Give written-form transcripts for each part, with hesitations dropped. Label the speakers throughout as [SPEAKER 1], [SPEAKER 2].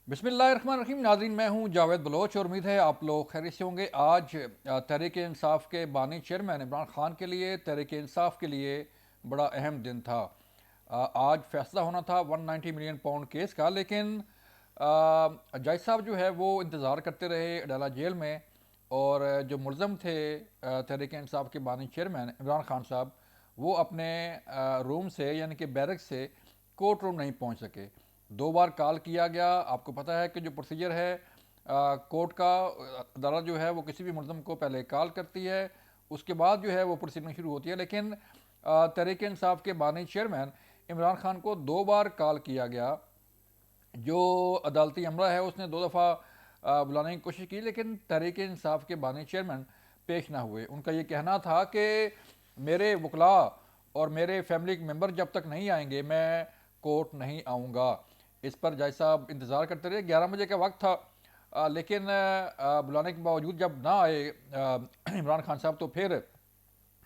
[SPEAKER 1] बिस्मिल्लाहिर्रहमानिर्रहीम। नाज़रीन, मैं हूं जावेद बलोच और उम्मीद है आप लोग खैरियत से होंगे। आज तहरीक इंसाफ के बानी चेयरमैन इमरान खान के लिए तहरीक इंसाफ के लिए बड़ा अहम दिन था। आज फैसला होना था 190 मिलियन पाउंड केस का, लेकिन जज साहब जो है वो इंतज़ार करते रहे अडाला जेल में। और जो मुलज़म थे तहरीक इंसाफ के बानी चेयरमैन इमरान खान साहब, वो अपने रूम से यानी कि बैरक से कोर्ट रूम नहीं पहुंच सके। 2 बार कॉल किया गया। आपको पता है कि जो प्रोसीजर है कोर्ट का, अदालत जो है वो किसी भी मुलज़म को पहले कॉल करती है, उसके बाद जो है वो प्रोसीडिंग शुरू होती है। लेकिन तहरीक इंसाफ के बानी चेयरमैन इमरान खान को 2 बार कॉल किया गया। जो अदालती अमला है उसने 2 दफ़ा बुलाने की कोशिश की, लेकिन तहरीक इंसाफ के बानी चेयरमैन पेश ना हुए। उनका ये कहना था कि मेरे वकला और मेरे फैमिली के मेम्बर जब तक नहीं आएंगे मैं कोर्ट नहीं आऊँगा। इस पर जज साहब इंतज़ार करते रहे। 11 बजे का वक्त था, लेकिन बुलाने के बावजूद जब ना आए इमरान खान साहब, तो फिर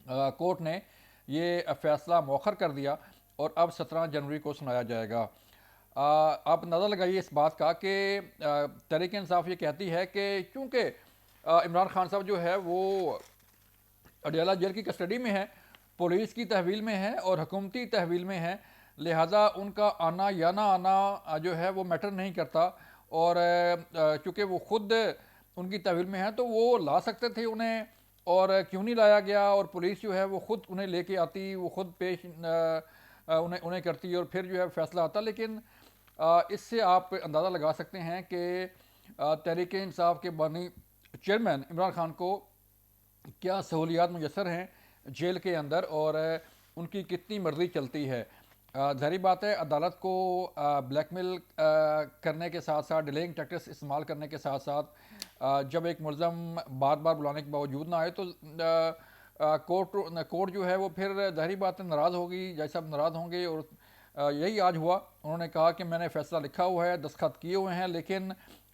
[SPEAKER 1] कोर्ट ने ये फ़ैसला मौखर कर दिया और अब 17 जनवरी को सुनाया जाएगा। आप अंदाज़ा लगाइए इस बात का कि तहरीक इंसाफ ये कहती है कि चूँकि इमरान खान साहब जो है वो अडयाला जेल की कस्टडी में है, पुलिस की तहवील में है और हुकूमती तहवील में है, लिहाजा उनका आना या ना आना जो है वो मैटर नहीं करता। और चूँकि वो खुद उनकी तहवील में है तो वो ला सकते थे उन्हें, और क्यों नहीं लाया गया। और पुलिस जो है वो खुद उन्हें लेके आती, वो खुद पेश उन्हें उन्हें करती और फिर जो है फैसला आता। लेकिन इससे आप अंदाज़ा लगा सकते हैं कि तहरीक इंसाफ के बानी चेयरमैन इमरान खान को क्या सहूलियात मुयसर हैं जेल के अंदर, और उनकी कितनी मर्जी चलती है। ज़ाहिर बात है, अदालत को ब्लैकमेल करने के साथ साथ, डिलेइंग टैक्टिक्स इस्तेमाल करने के साथ साथ, जब एक मुलज़म बार बार बुलाने के बावजूद ना आए तो कोर्ट जो है वो फिर ज़ाहिर बात है नाराज़ होगी, जज साहब नाराज़ होंगे। और यही आज हुआ। उन्होंने कहा कि मैंने फ़ैसला लिखा हुआ है, दस्तखत किए हुए हैं, लेकिन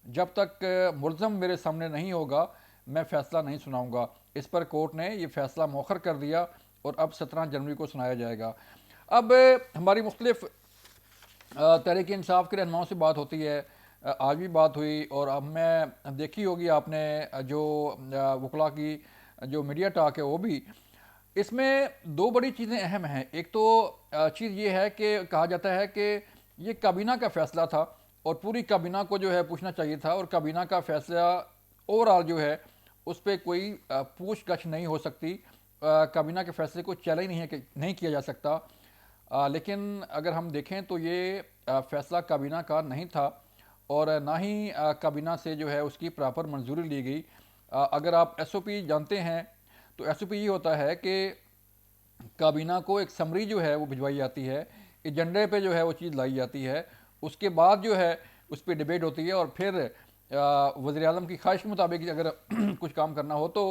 [SPEAKER 1] जब तक मुलज़म मेरे सामने नहीं होगा मैं फ़ैसला नहीं सुनाऊंगा। इस पर कोर्ट ने ये फ़ैसला मौखर कर दिया और अब 17 जनवरी को सुनाया जाएगा। अब हमारी मुख्तलिफ तहरीक इंसाफ के रहनुमाओं से बात होती है, आज भी बात हुई, और अब मैं देखी होगी आपने जो वकला की जो मीडिया टॉक है वो भी। इसमें दो बड़ी चीज़ें अहम हैं। एक तो चीज़ ये है कि कहा जाता है कि ये काबीना का फ़ैसला था और पूरी काबीना को जो है पूछना चाहिए था, और काबीना का फ़ैसला ओवरऑल जो है उस पर कोई पूछ गछ नहीं हो सकती। काबीना के फैसले को चैलेंज नहीं किया जा सकता। लेकिन अगर हम देखें तो ये फ़ैसला काबीना का नहीं था, और ना ही काबीना से जो है उसकी प्रॉपर मंजूरी ली गई। अगर आप एसओपी जानते हैं तो एसओपी ये होता है कि काबीना को एक समरी जो है वो भिजवाई जाती है, एजेंडे पे जो है वो चीज़ लाई जाती है, उसके बाद जो है उस पर डिबेट होती है, और फिर वज़ीर आज़म की ख्वाहिश के मुताबिक अगर कुछ काम करना हो तो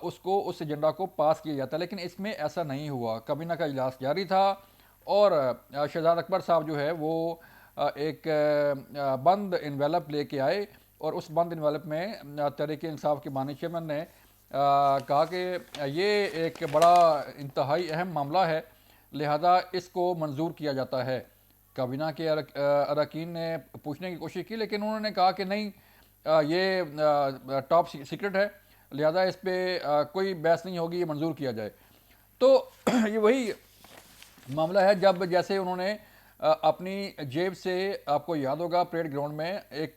[SPEAKER 1] उसको उस एजेंडा को पास किया जाता है। लेकिन इसमें ऐसा नहीं हुआ। काबीना का इजलास जारी था और शहजाद अकबर साहब जो है वो एक बंद इन्वेलप लेके आए, और उस बंद इन्वेलप में तहरीक इंसाफ के बानी चेयरमैन ने कहा कि ये एक बड़ा इंतहाई अहम मामला है, लिहाजा इसको मंजूर किया जाता है। काबीना के अरकान ने पूछने की कोशिश की, लेकिन उन्होंने कहा कि नहीं, ये टॉप सीक्रेट है, लिहाजा इस पर कोई बहस नहीं होगी, ये मंजूर किया जाए। तो ये वही मामला है जब जैसे उन्होंने अपनी जेब से, आपको याद होगा परेड ग्राउंड में एक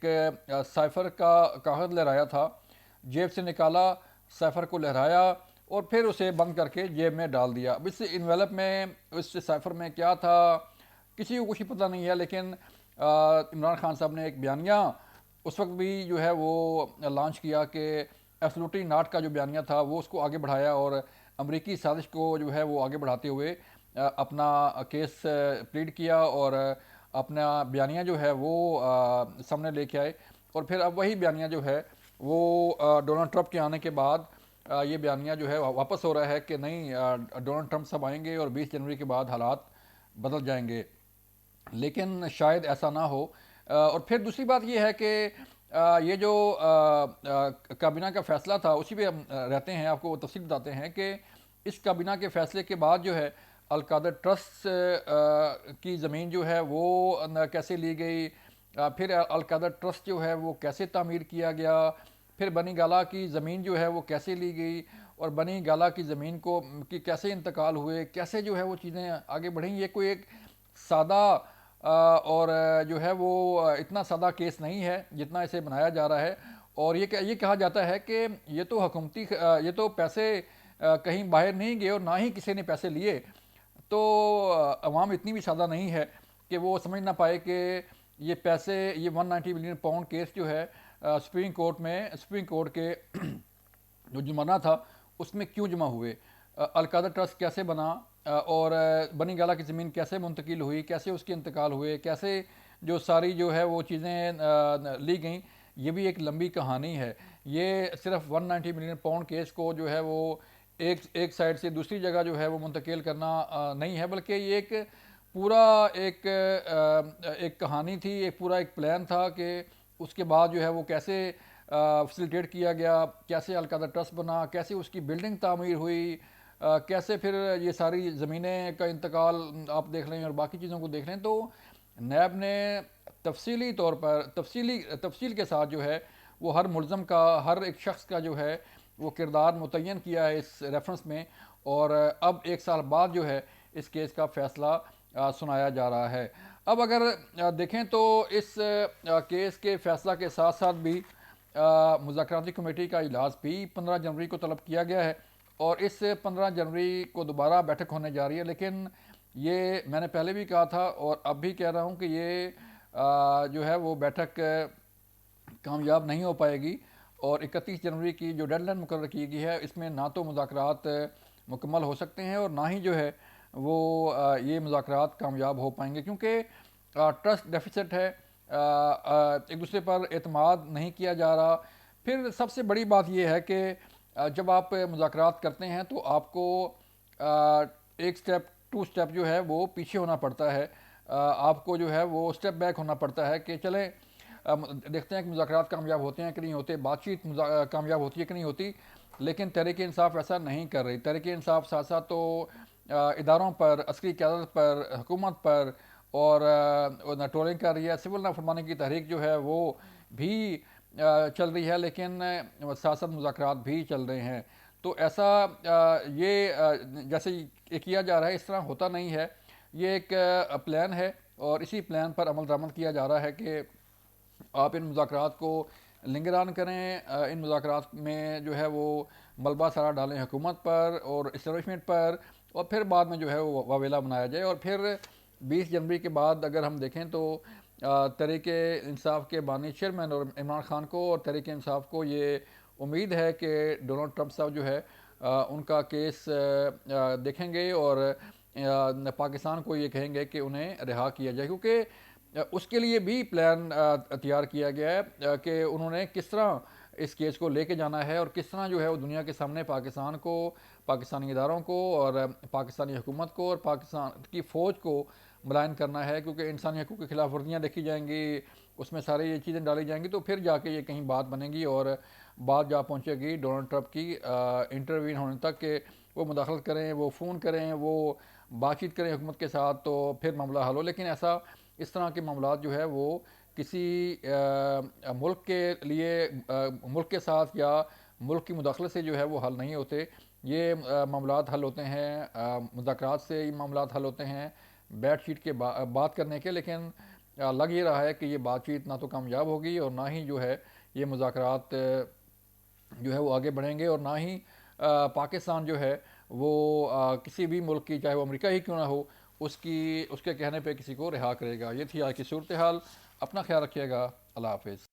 [SPEAKER 1] साइफर का कागज़ लहराया था, जेब से निकाला, साइफर को लहराया और फिर उसे बंद करके जेब में डाल दिया। अब इस इन्वेलप में, इस साइफर में क्या था किसी को कुछ पता नहीं है। लेकिन इमरान खान साहब ने एक बयानिया उस वक्त भी जो है वो लॉन्च किया कि एब्सोल्युटली नॉट का जो बयानिया था वो उसको आगे बढ़ाया, और अमरीकी साजिश को जो है वो आगे बढ़ाते हुए अपना केस प्लीड किया और अपना बयानिया जो है वो सामने लेके आए। और फिर अब वही बयानिया जो है वो डोनाल्ड ट्रंप के आने के बाद ये बयानिया जो है वापस हो रहा है कि नहीं, डोनाल्ड ट्रंप सब आएंगे और 20 जनवरी के बाद हालात बदल जाएंगे। लेकिन शायद ऐसा ना हो। और फिर दूसरी बात ये है कि ये जो काबीना का फ़ैसला था उसी पे हम रहते हैं। आपको वो तफसील बताते हैं कि इस काबीना के फ़ैसले के बाद जो है अलकादर ट्रस्ट की ज़मीन जो है वो कैसे ली गई, پھر القاعدہ ٹرسٹ جو ہے وہ کیسے تعمیر کیا گیا، پھر بنی گالہ کی زمین جو ہے وہ کیسے لی گئی، اور بنی گالہ کی زمین کو کی کیسے انتقال ہوئے، کیسے جو ہے وہ چیزیں آگے بڑھیں. یہ کوئی ایک سادہ اور جو ہے وہ اتنا سادہ کیس نہیں ہے جتنا اسے بنایا جا رہا ہے. اور یہ کہا جاتا ہے کہ یہ تو حکومتی یہ تو پیسے کہیں باہر نہیں گئے اور نہ ہی کسی نے پیسے لیے. تو عوام اتنی بھی سادہ نہیں ہے کہ وہ سمجھ نہ پائے کہ یہ پیسے، یہ 190 ملین پاؤنڈ کیس جو ہے سپریم کورٹ کے جو جرمانہ تھا اس میں کیوں جمع ہوئے، القاعدہ ٹرسٹ کیسے بنا، اور بنی گالہ کی زمین کیسے منتقل ہوئی، کیسے اس کے انتقال ہوئے، کیسے جو ساری جو ہے وہ چیزیں لی گئیں. یہ بھی ایک لمبی کہانی ہے. یہ صرف 190 ملین پاؤنڈ کیس کو جو ہے وہ ایک سائڈ سے دوسری جگہ جو ہے وہ منتقل کرنا نہیں ہے، بلکہ یہ ایک پورا ایک کہانی تھی، ایک پورا ایک پلان تھا کہ اس کے بعد جو ہے وہ کیسے فیسیلیٹیٹ کیا گیا، کیسے القاعدہ ٹرسٹ بنا، کیسے اس کی بلڈنگ تعمیر ہوئی، کیسے پھر یہ ساری زمینیں کا انتقال آپ دیکھ لیں اور باقی چیزوں کو دیکھ لیں. تو نیب نے تفصیلی طور پر تفصیل کے ساتھ جو ہے وہ ہر ملزم کا، ہر ایک شخص کا جو ہے وہ کردار متعین کیا ہے اس ریفرنس میں. اور اب 1 سال بعد جو ہے اس کیس کا فیصلہ سنایا جا رہا ہے. اب اگر دیکھیں تو اس کیس کے فیصلہ کے ساتھ ساتھ بھی مذاکراتی کمیٹی کا اجلاس بھی 15 جنوری کو طلب کیا گیا ہے، اور اس 15 جنوری کو دوبارہ بیٹھک ہونے جا رہی ہے. لیکن یہ میں نے پہلے بھی کہا تھا اور اب بھی کہہ رہا ہوں کہ یہ جو ہے وہ بیٹھک کامیاب نہیں ہو پائے گی. اور 31 جنوری کی جو ڈیڈ لائن مقرر کی گئی ہے اس میں نہ تو مذاکرات مکمل ہو سکتے ہیں اور نہ ہی جو ہے وہ یہ مذاکرات کامیاب ہو پائیں گے، کیونکہ ٹرسٹ ڈیفیسٹ ہے، ایک دوسرے پر اعتماد نہیں کیا جا رہا. پھر سب سے بڑی بات یہ ہے کہ جب آپ مذاکرات کرتے ہیں تو آپ کو ایک سٹیپ 2 سٹیپ جو ہے وہ پیچھے ہونا پڑتا ہے، آپ کو جو ہے وہ سٹیپ بیک ہونا پڑتا ہے کہ چلیں دیکھتے ہیں کہ مذاکرات کامیاب ہوتے ہیں کہ نہیں ہوتے، بات چیت کامیاب ہوتی ہے کہ نہیں ہوتی. لیکن تحریک انصاف ایسا نہیں کر رہی. تحریک انصاف ساتھ ساتھ تو اداروں پر، عسکری قیادت پر، حکومت پر اور ٹرولنگ کر رہی ہے. سول نافرمانی کی تحریک جو ہے وہ بھی چل رہی ہے، لیکن ساتھ ساتھ مذاکرات بھی چل رہے ہیں. تو ایسا یہ جیسے یہ کیا جا رہا ہے اس طرح ہوتا نہیں ہے. یہ ایک پلان ہے اور اسی پلان پر عمل درآمد کیا جا رہا ہے کہ آپ ان مذاکرات کو لنگران کریں، ان مذاکرات میں جو ہے وہ ملبہ سارا ڈالیں حکومت پر اور اسٹیبلشمنٹ پر، اور پھر بعد میں جو ہے وہ واویلا بنایا جائے. اور پھر 20 جنوری کے بعد اگر ہم دیکھیں تو تحریک انصاف کے بانی چیئرمین اور عمران خان کو اور تحریک انصاف کو یہ امید ہے کہ ڈونلڈ ٹرمپ صاحب جو ہے ان کا کیس دیکھیں گے اور پاکستان کو یہ کہیں گے کہ انہیں رہا کیا جائے، کیونکہ اس کے لیے بھی پلان تیار کیا گیا ہے کہ انہوں نے کس طرح اس کیس کو لے کے جانا ہے اور کس طرح جو ہے وہ دنیا کے سامنے پاکستان کو، پاکستانی اداروں کو اور پاکستانی حکومت کو اور پاکستان کی فوج کو ملائن کرنا ہے. کیونکہ انسانی حقوق کی خلاف ورزیاں دیکھی جائیں گی، اس میں سارے یہ چیزیں ڈالی جائیں گی، تو پھر جا کے یہ کہیں بات بنے گی اور بات جا پہنچے گی ڈونلڈ ٹرمپ کی انٹروین ہونے تک کہ وہ مداخلت کریں، وہ فون کریں، وہ بات چیت کریں حکومت کے ساتھ تو پھر معاملہ حل ہو. لیکن اس طرح کے معاملات جو ہے وہ کسی ملک کے لیے، ملک کے ساتھ یا ملک کی مداخلت سے جو ہے وہ حل نہیں ہوتے. یہ معاملات حل ہوتے ہیں مذاکرات سے، یہ معاملات حل ہوتے ہیں بیٹھ شیٹ کے بات کرنے کے. لیکن لگ یہ رہا ہے کہ یہ بات چیت نہ تو کامیاب ہوگی اور نہ ہی جو ہے یہ مذاکرات جو ہے وہ آگے بڑھیں گے، اور نہ ہی پاکستان جو ہے وہ کسی بھی ملک کی، چاہے وہ امریکہ ہی کیوں نہ ہو، اس کے کہنے پہ کسی کو رہا کرے گا. یہ تھی آج کی صورتحال. اپنا خیال رکھیے گا. اللہ حافظ.